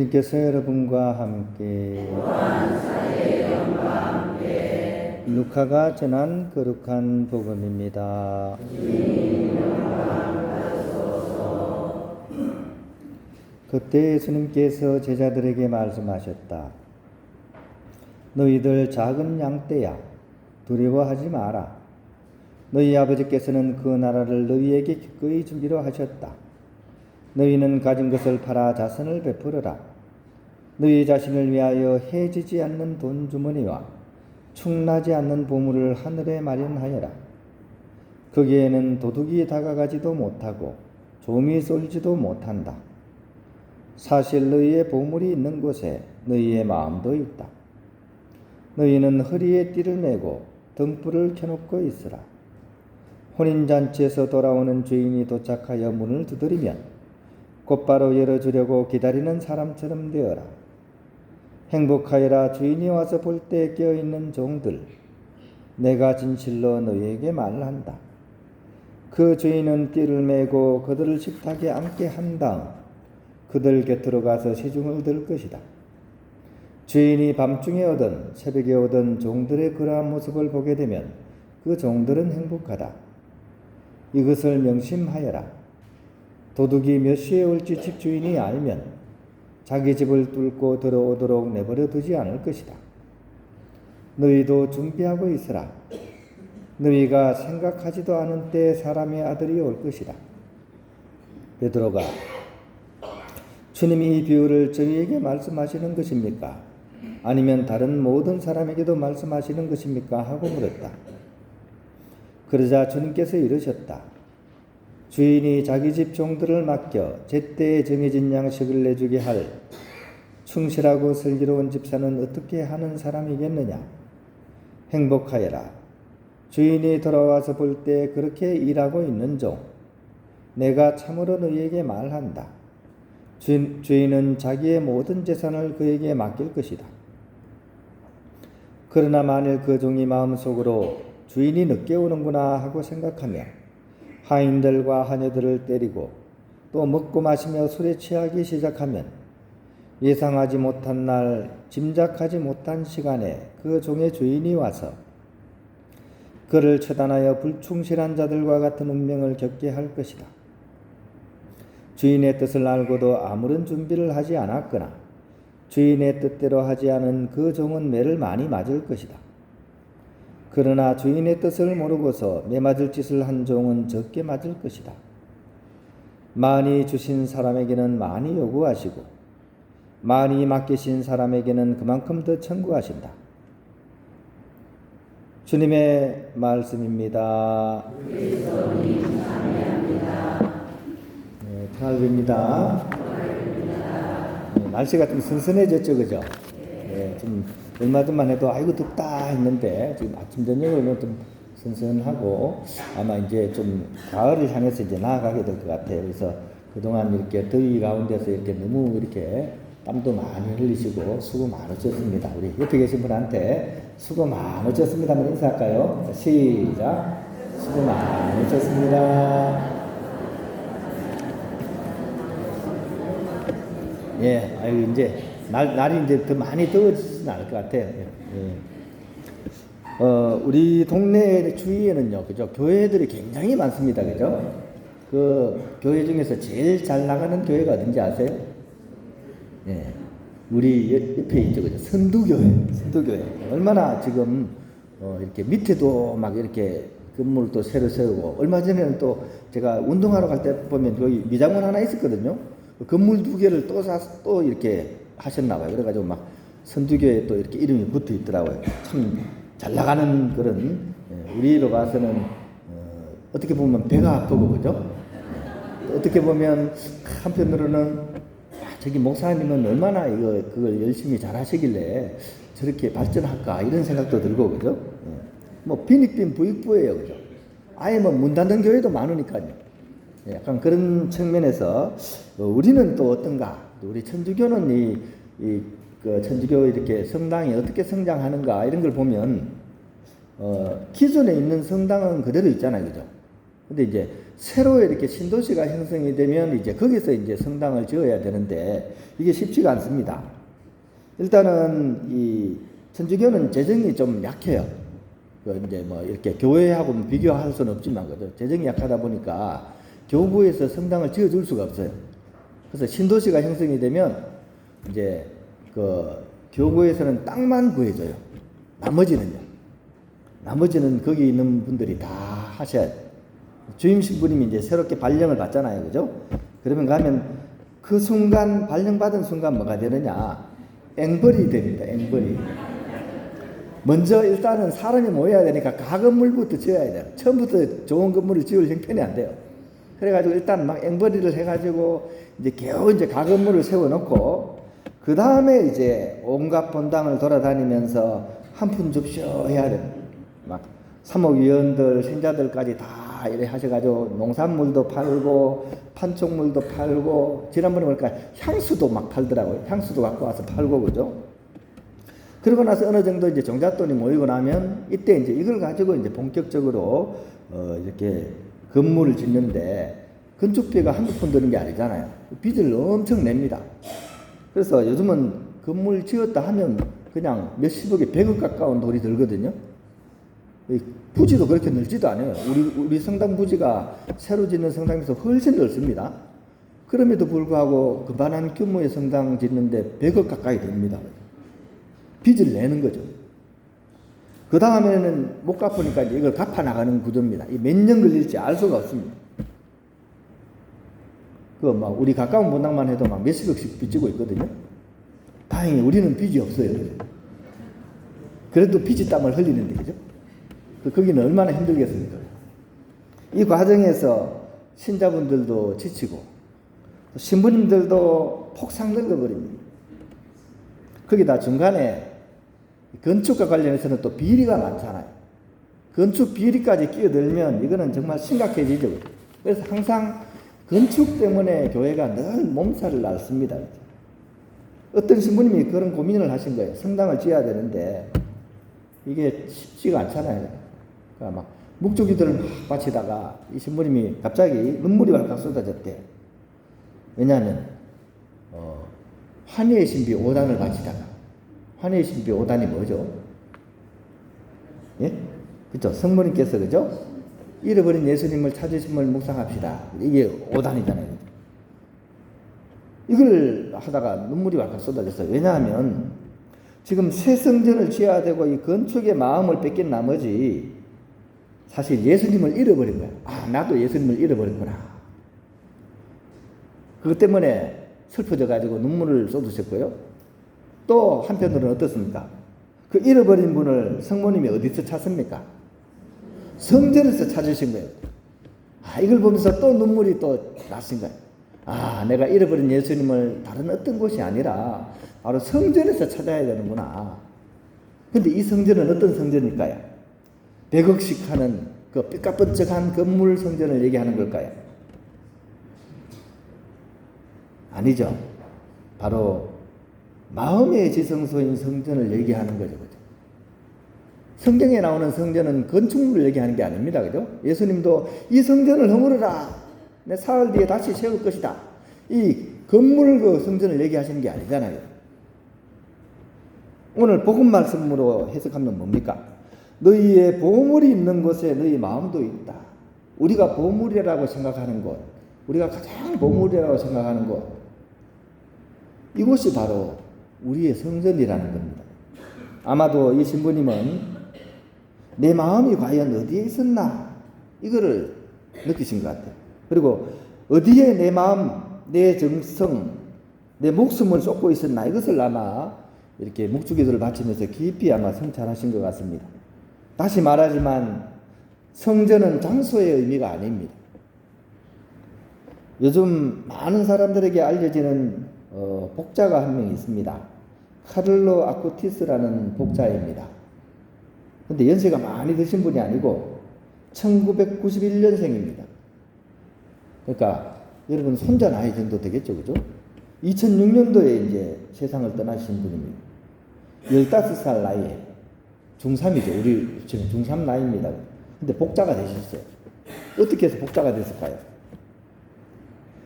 주님께서 여러분과 함께 루카가 전한 거룩한 복음입니다. 그때 예수님께서 제자들에게 말씀하셨다. 너희들 작은 양떼야, 두려워하지 마라. 너희 아버지께서는 그 나라를 너희에게 기꺼이 주기로 하셨다. 너희는 가진 것을 팔아 자선을 베풀어라. 너희 자신을 위하여 해지지 않는 돈 주머니와 충나지 않는 보물을 하늘에 마련하여라. 거기에는 도둑이 다가가지도 못하고 좀이 쏠지도 못한다. 사실 너희의 보물이 있는 곳에 너희의 마음도 있다. 너희는 허리에 띠를 매고 등불을 켜놓고 있으라. 혼인잔치에서 돌아오는 주인이 도착하여 문을 두드리면 곧바로 열어주려고 기다리는 사람처럼 되어라. 행복하여라. 주인이 와서 볼 때 깨어있는 종들. 내가 진실로 너희에게 말한다. 그 주인은 띠를 매고 그들을 식탁에 앉게 한 다음 그들 곁으로 가서 시중을 들 것이다. 주인이 밤중에 오든 새벽에 오든 종들의 그러한 모습을 보게 되면 그 종들은 행복하다. 이것을 명심하여라. 도둑이 몇 시에 올지 집주인이 알면 자기 집을 뚫고 들어오도록 내버려 두지 않을 것이다. 너희도 준비하고 있으라. 너희가 생각하지도 않은 때에 사람의 아들이 올 것이다. 베드로가 주님이 이 비유를 저희에게 말씀하시는 것입니까? 아니면 다른 모든 사람에게도 말씀하시는 것입니까? 하고 물었다. 그러자 주님께서 이르셨다. 주인이 자기 집 종들을 맡겨 제때에 정해진 양식을 내주게 할 충실하고 슬기로운 집사는 어떻게 하는 사람이겠느냐? 행복하여라. 주인이 돌아와서 볼 때 그렇게 일하고 있는 종. 내가 참으로 너희에게 말한다. 주인은 자기의 모든 재산을 그에게 맡길 것이다. 그러나 만일 그 종이 마음속으로 주인이 늦게 오는구나 하고 생각하며 하인들과 하녀들을 때리고 또 먹고 마시며 술에 취하기 시작하면 예상하지 못한 날, 짐작하지 못한 시간에 그 종의 주인이 와서 그를 처단하여 불충실한 자들과 같은 운명을 겪게 할 것이다. 주인의 뜻을 알고도 아무런 준비를 하지 않았거나 주인의 뜻대로 하지 않은 그 종은 매를 많이 맞을 것이다. 그러나 주인의 뜻을 모르고서 매맞을 짓을 한 종은 적게 맞을 것이다. 많이 주신 사람에게는 많이 요구하시고 많이 맡기신 사람에게는 그만큼 더 청구하신다. 주님의 말씀입니다. 할렐루야입니다. 날씨가 좀 선선해졌죠, 그죠? 좀 얼마 전만 해도 아이고 덥다 했는데 지금 아침 저녁으로는 좀 선선하고 아마 이제 좀 가을을 향해서 이제 나아가게 될 것 같아요. 그래서 그동안 이렇게 더위 가운데서 이렇게 너무 이렇게 땀도 많이 흘리시고 수고 많으셨습니다. 우리 옆에 계신 분한테 수고 많으셨습니다. 한번 인사할까요? 시작. 수고 많으셨습니다. 예, 아유 이제 날이 이제 더 많이 더워지진 않을 것 같아요. 예. 우리 동네 주위에는요, 그죠? 교회들이 굉장히 많습니다, 그죠? 그 교회 중에서 제일 잘 나가는 교회가 어딘지 아세요? 예, 우리 옆에 있죠, 그죠? 선두교회. 얼마나 지금 이렇게 밑에도 막 이렇게 건물도 새로 세우고 얼마 전에는 또 제가 운동하러 갈 때 보면 여기 미장원 하나 있었거든요. 건물 2개를 또 이렇게 하셨나봐요. 그래가지고 막 선두교에 또 이렇게 이름이 붙어 있더라고요. 참 잘 나가는 그런, 우리로 봐서는 어떻게 보면 배가 아프고 그죠? 어떻게 보면 한편으로는 저기 목사님은 얼마나 그걸 열심히 잘 하시길래 저렇게 발전할까 이런 생각도 들고 그죠? 뭐 빈익빈 부익부예요, 그죠? 아예 뭐 문 닫는 교회도 많으니까요. 약간 그런 측면에서 우리는 또 어떤가? 우리 천주교는 그 천주교 이렇게 성당이 어떻게 성장하는가 이런 걸 보면 기존에 있는 성당은 그대로 있잖아요, 그죠? 근데 이제 새로 이렇게 신도시가 형성이 되면 이제 거기서 이제 성당을 지어야 되는데 이게 쉽지가 않습니다. 일단은 이 천주교는 재정이 좀 약해요. 그 이제 뭐 이렇게 교회하고 비교할 수는 없지만 그죠. 재정이 약하다 보니까 교구에서 성당을 지어줄 수가 없어요. 그래서 신도시가 형성이 되면 이제 그 교구에서는 땅만 구해줘요. 나머지는 거기 있는 분들이 다 하셔야 돼요. 주임 신부님이 이제 새롭게 발령을 받잖아요. 그죠? 그러면 가면 그 순간, 발령받은 순간 뭐가 되느냐? 앵벌이 됩니다. 앵벌이. 먼저 일단은 사람이 모여야 되니까 가건물부터 지어야 돼요. 처음부터 좋은 건물을 지을 형편이 안 돼요. 그래가지고 일단 막 앵벌이를 해가지고 이제 겨우 이제 가건물을 세워놓고 그 다음에 이제 온갖 본당을 돌아다니면서 한 푼 줍쇼 해야 돼요. 막 사목위원들, 신자들까지 다 이래 하셔가지고 농산물도 팔고 판촉물도 팔고 지난번에 보니까 향수도 막 팔더라고요. 향수도 갖고 와서 팔고 그죠? 그러고 나서 어느 정도 이제 종잣돈이 모이고 나면 이때 이제 이걸 가지고 이제 본격적으로 이렇게 건물을 짓는데 건축비가 한두 푼 드는 게 아니잖아요. 빚을 엄청 냅니다. 그래서 요즘은 건물 지었다 하면 그냥 몇십억에 100억 가까운 돈이 들거든요. 부지도 그렇게 넓지도 않아요. 우리 성당 부지가 새로 짓는 성당에서 훨씬 넓습니다. 그럼에도 불구하고 그만한 규모의 성당 짓는데 100억 가까이 됩니다. 빚을 내는 거죠. 그 다음에는 못 갚으니까 이제 이걸 갚아 나가는 구조입니다. 몇 년 걸릴지 알 수가 없습니다. 그 막 우리 가까운 본당만 해도 막 몇십억씩 빚지고 있거든요. 다행히 우리는 빚이 없어요. 그래도 빚이 땀을 흘리는데 그죠? 거기는 얼마나 힘들겠습니까? 이 과정에서 신자분들도 지치고 신부님들도 폭삭 늙어버립니다. 거기다 중간에 건축과 관련해서는 또 비리가 많잖아요. 건축 비리까지 끼어들면 이거는 정말 심각해지죠. 그래서 항상 건축 때문에 교회가 늘 몸살을 앓습니다. 어떤 신부님이 그런 고민을 하신 거예요. 성당을 지어야 되는데 이게 쉽지가 않잖아요. 그러니까 막 묵주기들을 막 바치다가 이 신부님이 갑자기 눈물이 발칵 쏟아졌대. 왜냐하면 환희의 신비 5단을 바치다가 환희의 신비 5단이 뭐죠? 예? 그죠? 성모님께서 그죠? 잃어버린 예수님을 찾으심을 묵상합시다. 이게 5단이잖아요. 이걸 하다가 눈물이 발칵 쏟아졌어요. 왜냐하면 지금 새 성전을 지어야 되고 이 건축의 마음을 뺏긴 나머지 사실 예수님을 잃어버린 거야. 아, 나도 예수님을 잃어버렸구나. 그것 때문에 슬퍼져가지고 눈물을 쏟으셨고요. 또 한편으로는 어떻습니까? 그 잃어버린 분을 성모님이 어디서 찾습니까? 성전에서 찾으신 거예요. 아, 이걸 보면서 또 눈물이 또 나신 거예요. 아, 내가 잃어버린 예수님을 다른 어떤 곳이 아니라 바로 성전에서 찾아야 되는구나. 근데 이 성전은 어떤 성전일까요? 100억씩 하는 그 삐까뻔쩍한 건물 성전을 얘기하는 걸까요? 아니죠. 바로 마음의 지성소인 성전을 얘기하는 거죠. 그죠? 성경에 나오는 성전은 건축물을 얘기하는 게 아닙니다. 그죠? 예수님도 이 성전을 허물어라. 내 사흘 뒤에 다시 세울 것이다. 이 건물 그 성전을 얘기하시는 게 아니잖아요. 오늘 복음 말씀으로 해석하면 뭡니까? 너희의 보물이 있는 곳에 너희 마음도 있다. 우리가 보물이라고 생각하는 곳, 우리가 가장 보물이라고 생각하는 곳, 이곳이 바로 우리의 성전이라는 겁니다. 아마도 이 신부님은 내 마음이 과연 어디에 있었나 이거를 느끼신 것 같아요. 그리고 어디에 내 마음, 내 정성, 내 목숨을 쏟고 있었나 이것을 아마 이렇게 묵주기도를 바치면서 깊이 아마 성찰하신 것 같습니다. 다시 말하지만 성전은 장소의 의미가 아닙니다. 요즘 많은 사람들에게 알려지는 복자가 한 명 있습니다. 카를로 아쿠티스라는 복자입니다. 근데 연세가 많이 드신 분이 아니고 1991년생입니다. 그러니까 여러분 손자 나이 정도 되겠죠, 그죠? 2006년도에 이제 세상을 떠나신 분입니다. 15살 나이에 중3이죠. 우리 지금 중3 나이입니다. 근데 복자가 되셨어요. 어떻게 해서 복자가 됐을까요?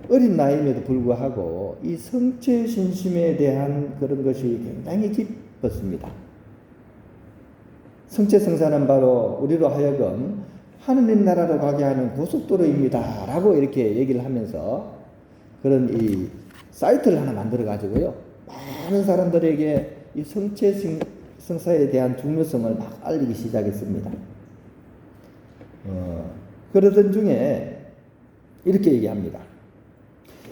어린 나이임에도 불구하고 이 성체 신심에 대한 그런 것이 굉장히 깊었습니다. 성체 성사는 바로 우리로 하여금 하느님 나라로 가게 하는 고속도로입니다 라고 이렇게 얘기를 하면서 그런 이 사이트를 하나 만들어 가지고요, 많은 사람들에게 이 성체 성사에 대한 중요성을 막 알리기 시작했습니다. 그러던 중에 이렇게 얘기합니다.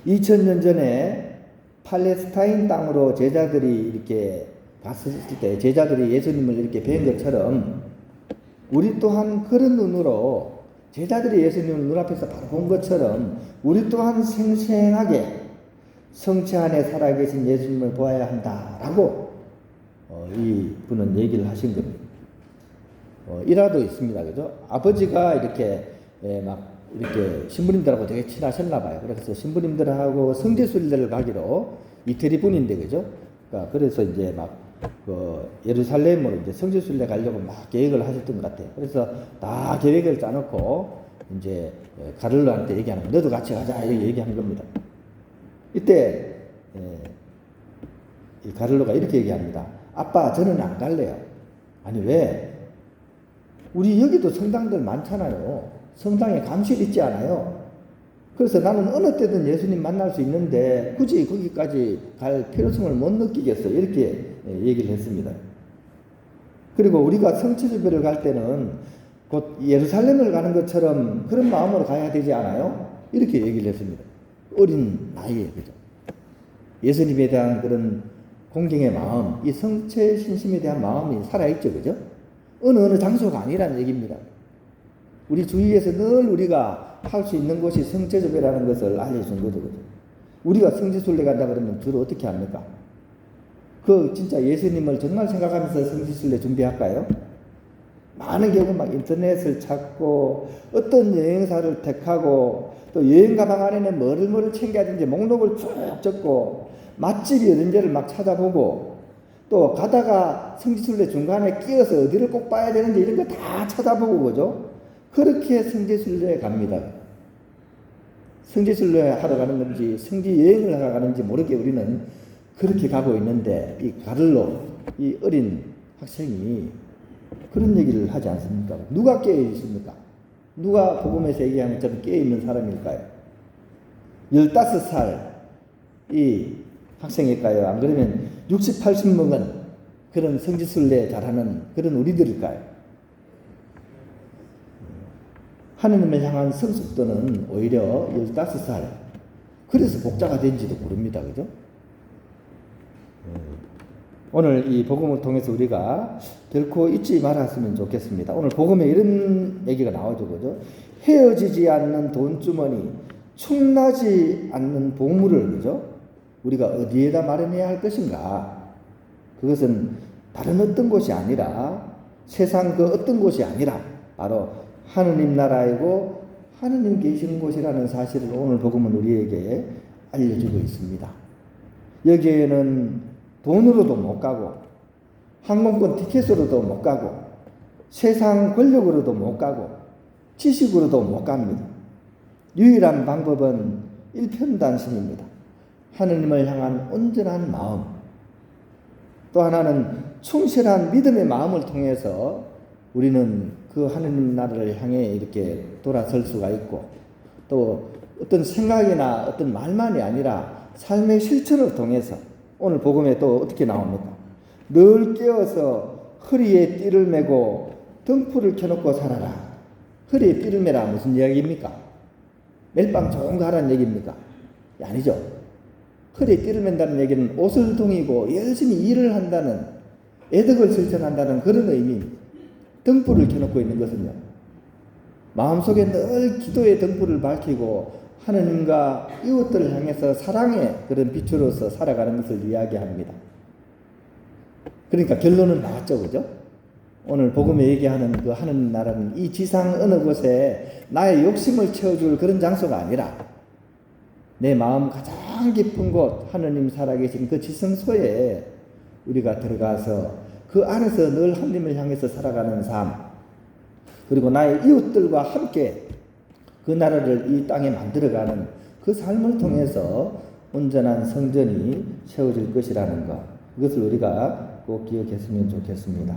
2000년 전에 팔레스타인 땅으로 제자들이 이렇게 갔을 때 제자들이 예수님을 이렇게 뵌 것처럼 우리 또한 그런 눈으로 제자들이 예수님을 눈앞에서 바로 본 것처럼 우리 또한 생생하게 성체 안에 살아계신 예수님을 보아야 한다라고 이 분은 얘기를 하신 겁니다. 일화도 있습니다. 그죠? 아버지가 이렇게 막 이렇게 신부님들하고 되게 친하셨나 봐요. 그래서 신부님들하고 성지순례를 가기로 이태리 분인데, 그죠? 그러니까 그래서 이제 막 예루살렘으로 이제 성지순례 가려고 막 계획을 하셨던 것 같아요. 그래서 다 계획을 짜놓고 이제 가를로한테 얘기하는 거, 너도 같이 가자 이렇게 얘기한 겁니다. 이때 이 가를로가 이렇게 얘기합니다. 아빠, 저는 안 갈래요. 아니, 왜? 우리 여기도 성당들 많잖아요. 성당에 감실 있지 않아요? 그래서 나는 어느 때든 예수님 만날 수 있는데 굳이 거기까지 갈 필요성을 못 느끼겠어. 이렇게 얘기를 했습니다. 그리고 우리가 성체주별을 갈 때는 곧 예루살렘을 가는 것처럼 그런 마음으로 가야 되지 않아요? 이렇게 얘기를 했습니다. 어린 나이에, 그죠? 예수님에 대한 그런 공경의 마음, 이 성체 신심에 대한 마음이 살아있죠, 그죠? 어느 장소가 아니라는 얘기입니다. 우리 주위에서 늘 우리가 할 수 있는 곳이 성체조배라는 것을 알려준 거죠. 우리가 성지순례 간다 그러면 주로 어떻게 합니까? 진짜 예수님을 정말 생각하면서 성지순례 준비할까요? 많은 경우 막 인터넷을 찾고 어떤 여행사를 택하고 또 여행 가방 안에는 뭐를 챙겨야 되는지 목록을 쭉 적고 맛집이 어딘지를 막 찾아보고 또 가다가 성지순례 중간에 끼어서 어디를 꼭 봐야 되는지 이런 거 다 찾아보고, 그죠? 그렇게 성지순례에 갑니다. 성지순례 하러 가는 건지 성지 여행을 하러 가는지 모르게 우리는 그렇게 가고 있는데, 이 가를로, 이 어린 학생이 그런 얘기를 하지 않습니까? 누가 깨어 있습니까? 누가 복음에서 얘기하는 것처럼 깨어 있는 사람일까요? 15살 이 학생일까요? 안 그러면 60, 80 먹은 그런 성지순례 잘하는 그런 우리들일까요? 하느님을 향한 성숙도는 오히려 15살, 그래서 복자가 된지도 모릅니다. 그죠? 오늘 이 복음을 통해서 우리가 결코 잊지 말았으면 좋겠습니다. 오늘 복음에 이런 얘기가 나오죠. 그죠? 헤어지지 않는 돈주머니, 충나지 않는 보물을, 그죠? 우리가 어디에다 마련해야 할 것인가? 그것은 다른 어떤 곳이 아니라, 세상 그 어떤 곳이 아니라 바로 하느님 나라이고 하느님 계시는 곳이라는 사실을 오늘 복음은 우리에게 알려주고 있습니다. 여기에는 돈으로도 못 가고 항공권 티켓으로도 못 가고 세상 권력으로도 못 가고 지식으로도 못 갑니다. 유일한 방법은 일편단심입니다. 하느님을 향한 온전한 마음, 또 하나는 충실한 믿음의 마음을 통해서 우리는 그 하느님 나라를 향해 이렇게 돌아설 수가 있고, 또 어떤 생각이나 어떤 말만이 아니라 삶의 실천을 통해서 오늘 복음에 또 어떻게 나옵니까? 늘 깨어서 허리에 띠를 메고 등불을 켜놓고 살아라. 허리에 띠를 메라 무슨 이야기입니까? 멜빵 좋은 거 하라는 얘기입니까? 아니죠. 허리에 띠를 맨다는 얘기는 옷을 동이고 열심히 일을 한다는, 애덕을 실천한다는 그런 의미입니다. 등불을 켜놓고 있는 것은요, 마음속에 늘 기도의 등불을 밝히고 하느님과 이웃들을 향해서 사랑의 그런 빛으로서 살아가는 것을 이야기합니다. 그러니까 결론은 나왔죠, 그죠? 오늘 복음에 얘기하는 그 하느님 나라는 이 지상 어느 곳에 나의 욕심을 채워줄 그런 장소가 아니라 내 마음 가장 깊은 곳, 하느님 살아계신 그 지성소에 우리가 들어가서 그 안에서 늘 하느님을 향해서 살아가는 삶, 그리고 나의 이웃들과 함께 그 나라를 이 땅에 만들어가는 그 삶을 통해서 온전한 성전이 세워질 것이라는 것, 이것을 우리가 꼭 기억했으면 좋겠습니다.